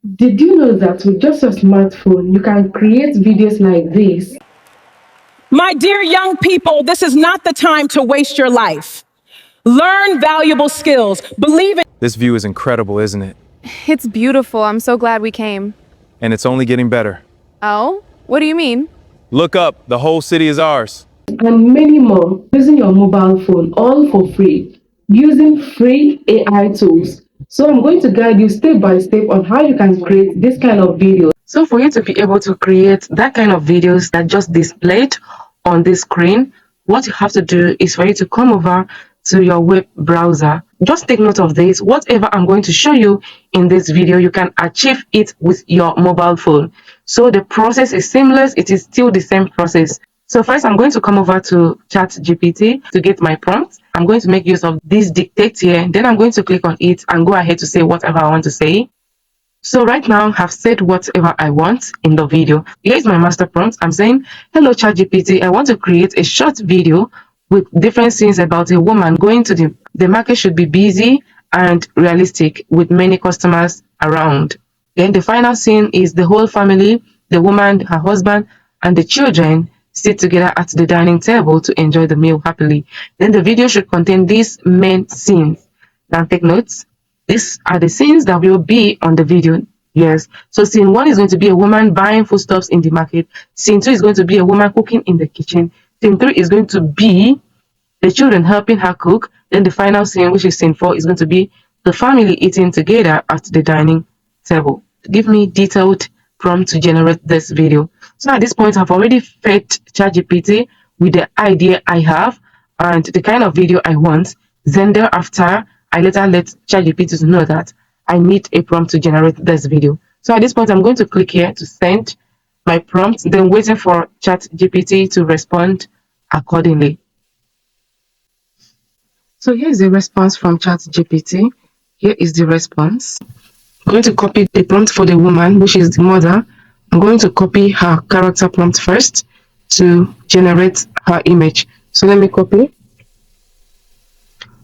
Did you know that with just your smartphone, you can create videos like this? My dear young people, this is not the time to waste your life. Learn valuable skills. Believe in. This view is incredible, isn't it? It's beautiful. I'm so glad we came. And it's only getting better. Oh? What do you mean? Look up, the whole city is ours. And many more using your mobile phone, all for free, using free AI tools. So I'm going to guide you step by step on how you can create this kind of video. So for you to be able to create that kind of videos that just displayed on this screen, what you have to do is for you to come over to your web browser. Just take note of this. Whatever I'm going to show you in this video, you can achieve it with your mobile phone. So the process is seamless. It is still the same process. So first, I'm going to come over to ChatGPT to get my prompt. I'm going to make use of this dictate here. Then I'm going to click on it and go ahead to say whatever I want to say. So right now, I've said whatever I want in the video. Here's my master prompt. I'm saying, hello ChatGPT, I want to create a short video with different scenes about a woman going to the market should be busy and realistic with many customers around. Then the final scene is the whole family, the woman, her husband, and the children sit together at the dining table to enjoy the meal happily. Then the video should contain these main scenes. Now take notes. These are the scenes that will be on the video. Yes. So scene 1 is going to be a woman buying foodstuffs in the market. Scene 2 is going to be a woman cooking in the kitchen. Scene 3 is going to be the children helping her cook. Then the final scene, which is scene 4, is going to be the family eating together at the dining table. Give me detailed prompt to generate this video. So at this point, I've already fed ChatGPT with the idea I have and the kind of video I want. Then thereafter, I later let ChatGPT to know that I need a prompt to generate this video. So at this point, I'm going to click here to send my prompt, then waiting for ChatGPT to respond accordingly. So here is the response from ChatGPT. Here is the response. I'm going to copy the prompt for the woman, which is the mother. I'm going to copy her character prompt first to generate her image. So let me copy.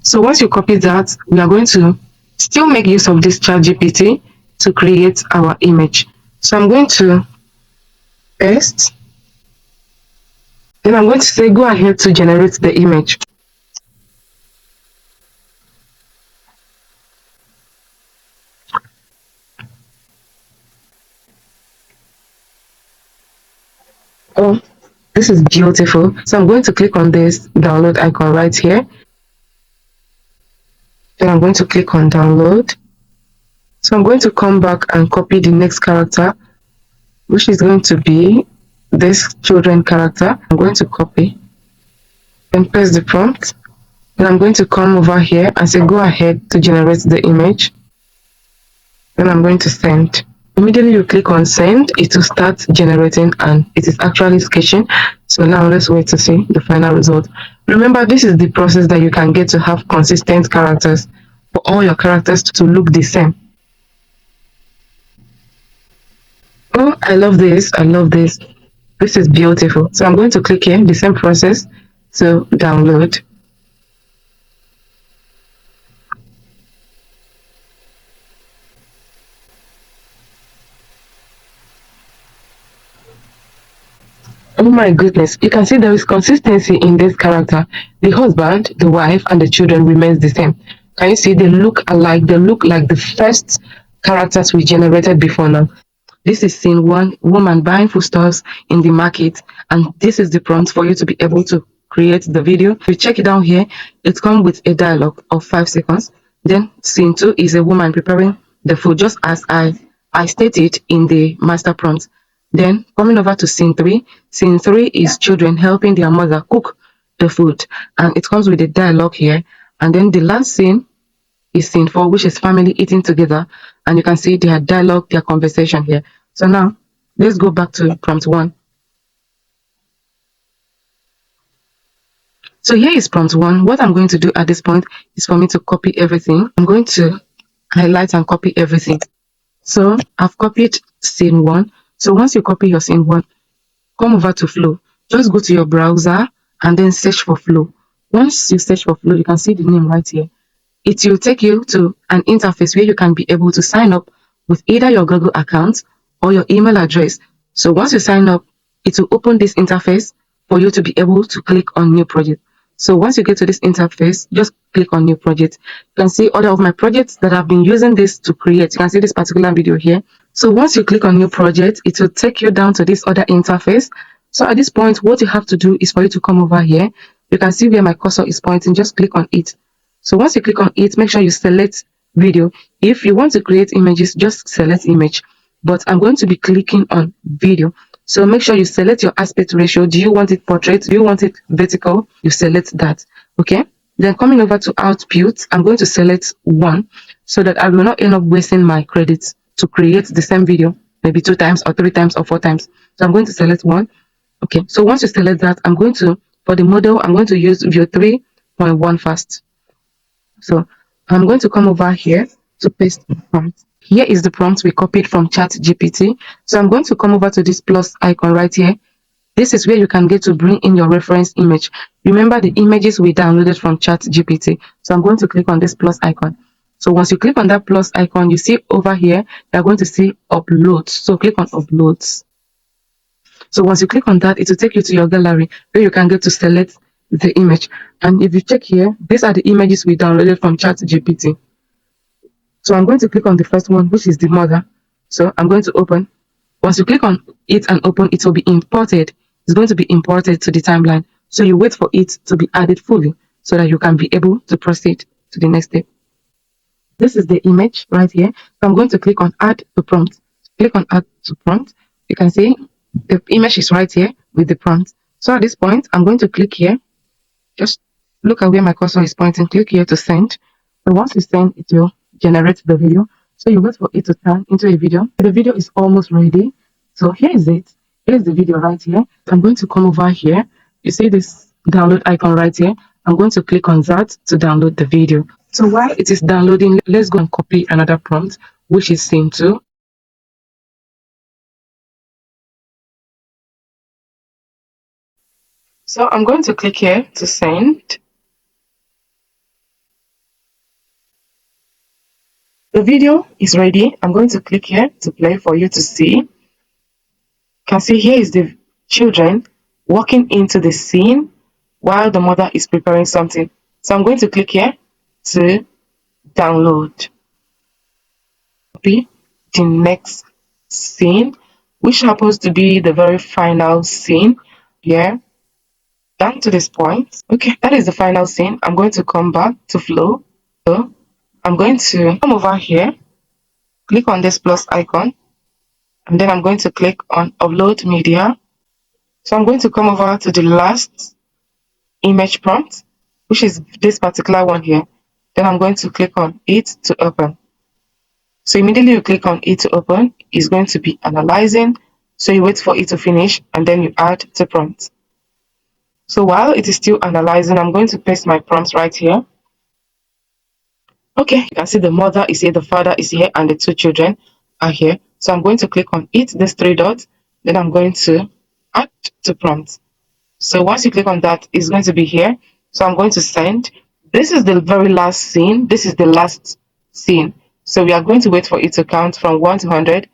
So once you copy that, we are going to still make use of this ChatGPT to create our image. So I'm going to paste. Then I'm going to say, go ahead to generate the image. Oh, this is beautiful. So I'm going to click on this download icon right here. Then I'm going to click on download. So I'm going to come back and copy the next character, which is going to be this children character. I'm going to copy and paste the prompt. Then I'm going to come over here and say go ahead to generate the image. Then I'm going to send. Immediately you click on send, it will start generating and it is actually sketching. So now let's wait to see the final result. Remember, this is the process that you can get to have consistent characters for all your characters to look the same. Oh, I love this. I love this. This is beautiful. So I'm going to click here, the same process to download. Oh my goodness, you can see there is consistency in this character. The husband, the wife, and the children remains the same. Can you see they look alike? They look like the first characters we generated before now. This is scene 1, woman buying foodstuffs in the market, and this is the prompt for you to be able to create the video. If you check it down here, it comes with a dialogue of 5 seconds. Then scene 2 is a woman preparing the food, just as I stated in the master prompt. Then coming over to scene 3 is children helping their mother cook the food, and it comes with a dialogue here. And then the last scene is scene 4, which is family eating together, and you can see their dialogue, their conversation here. So now let's go back to prompt 1. So here is prompt 1. What I'm going to do at this point is for me to copy everything. I'm going to highlight and copy everything. So I've copied scene 1. So once you copy your scene 1, come over to Flow. Just go to your browser and then search for Flow. Once you search for Flow, you can see the name right here. It will take you to an interface where you can be able to sign up with either your Google account or your email address. So once you sign up, it will open this interface for you to be able to click on new project. So once you get to this interface, just click on new project. You can see all of my projects that I've been using this to create. You can see this particular video here. So once you click on new project, it will take you down to this other interface. So at this point, what you have to do is for you to come over here. You can see where my cursor is pointing. Just click on it. So once you click on it, make sure you select video. If you want to create images, just select image. But I'm going to be clicking on video. So make sure you select your aspect ratio. Do you want it portrait? Do you want it vertical? You select that. Okay. Then coming over to output, I'm going to select 1 so that I will not end up wasting my credits to create the same video, maybe 2 times or 3 times or 4 times. So I'm going to select 1. Okay. So once you select that, I'm going to, for the model, I'm going to use Veo 3.1 first. So I'm going to come over here to paste the prompt. Here is the prompt we copied from ChatGPT. So I'm going to come over to this plus icon right here. This is where you can get to bring in your reference image. Remember the images we downloaded from ChatGPT. So I'm going to click on this plus icon. So once you click on that plus icon, you see over here, you're going to see uploads. So click on uploads. So once you click on that, it will take you to your gallery where you can get to select the image. And if you check here, these are the images we downloaded from ChatGPT. So I'm going to click on the first one, which is the mother. So I'm going to open. Once you click on it and open, it will be imported. It's going to be imported to the timeline. So you wait for it to be added fully so that you can be able to proceed to the next step. This is the image right here. So I'm going to click on add to prompt. Click on add to prompt. You can see the image is right here with the prompt. So at this point, I'm going to click here. Just look at where my cursor is pointing. Click here to send. So once you send, it will generate the video. So you wait for it to turn into a video. The video is almost ready. So here is it. Here's the video right here. I'm going to come over here. You see this download icon right here. I'm going to click on that to download the video. So while it is downloading, let's go and copy another prompt, which is scene 2. So I'm going to click here to send. The video is ready. I'm going to click here to play for you to see. You can see here is the children walking into the scene while the mother is preparing something. So I'm going to click here to download. Copy the next scene, which happens to be the very final scene here. Down to this point. Okay, that is the final scene. I'm going to come back to flow. So I'm going to come over here, click on this plus icon, and then I'm going to click on upload media. So I'm going to come over to the last image prompt, which is this particular one here. Then I'm going to click on it to open. So immediately you click on it to open, it's going to be analyzing. So you wait for it to finish and then you add the prompt. So while it is still analyzing, I'm going to paste my prompts right here. Okay, you can see the mother is here, the father is here, and the 2 children are here. So I'm going to click on it, this 3 dots. Then I'm going to add to prompt. So once you click on that, it's going to be here. So I'm going to send. This is the very last scene. This is the last scene. So we are going to wait for it to count from 1 to 100.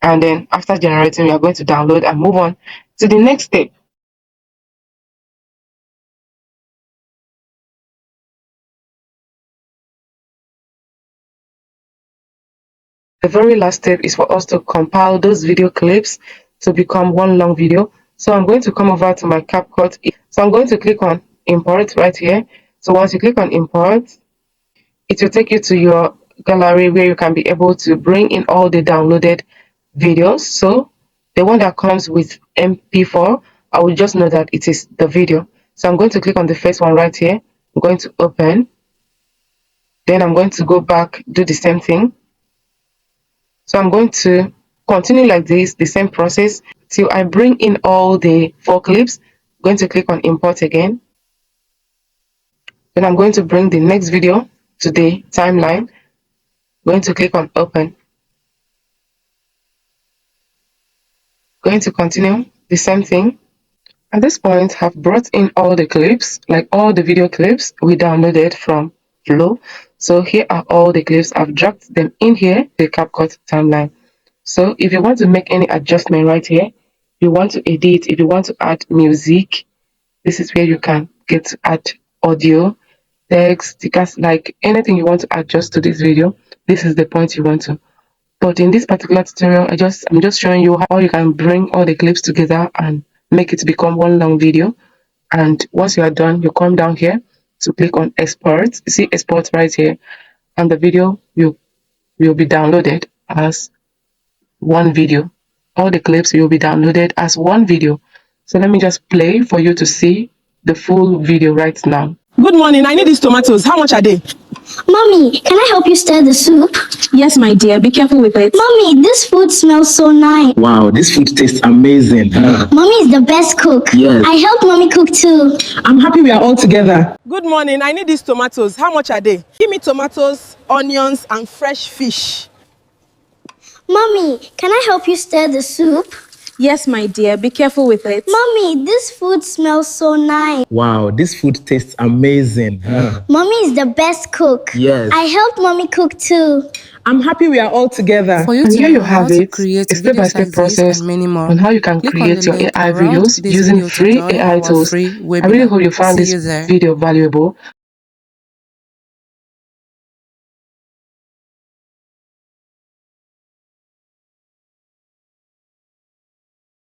And then after generating, we are going to download and move on to the next step. The very last step is for us to compile those video clips to become one long video. So I'm going to come over to my CapCut. So I'm going to click on import right here. So once you click on import, it will take you to your gallery where you can be able to bring in all the downloaded videos. So the one that comes with MP4, I will just know that it is the video. So I'm going to click on the first one right here. I'm going to open. Then I'm going to go back, do the same thing. So I'm going to continue like this, the same process, till I bring in all the 4 clips. I'm going to click on import again. Then I'm going to bring the next video to the timeline. I'm going to click on open. Going to continue the same thing. At this point, I've brought in all the clips, like all the video clips we downloaded from Flow. So here are all the clips. I've dropped them in here, the CapCut timeline. So if you want to make any adjustment right here, you want to edit, if you want to add music, this is where you can get to add audio, text, stickers, like anything you want to adjust to this video. This is the point you want to. But in this particular tutorial, I'm just showing you how you can bring all the clips together and make it become one long video. And once you are done, you come down here to click on export. You see export right here, and the video will be downloaded as one video. All the clips will be downloaded as one video. So let me just play for you to see the full video right now. Good morning. I need these tomatoes. How much are they? Mommy, can I help you stir the soup? Yes, my dear. Be careful with it. Mommy, this food smells so nice. Wow, this food tastes amazing. Mommy is the best cook. Yes. I help Mommy cook too. I'm happy we are all together. Good morning. I need these tomatoes. How much are they? Give me tomatoes, onions, and fresh fish. Mommy, can I help you stir the soup? Yes, my dear. Be careful with it. Mommy, this food smells so nice. Wow, this food tastes amazing. Mommy is the best cook. Yes. I help Mommy cook too. I'm happy we are all together. For you And to here know you how have to it, create a videos step-by-step like this process and many more, on how you can click on create the your link AI around videos this using video to free join AI our tools. free I really webinar. hope you found See this you there. video valuable.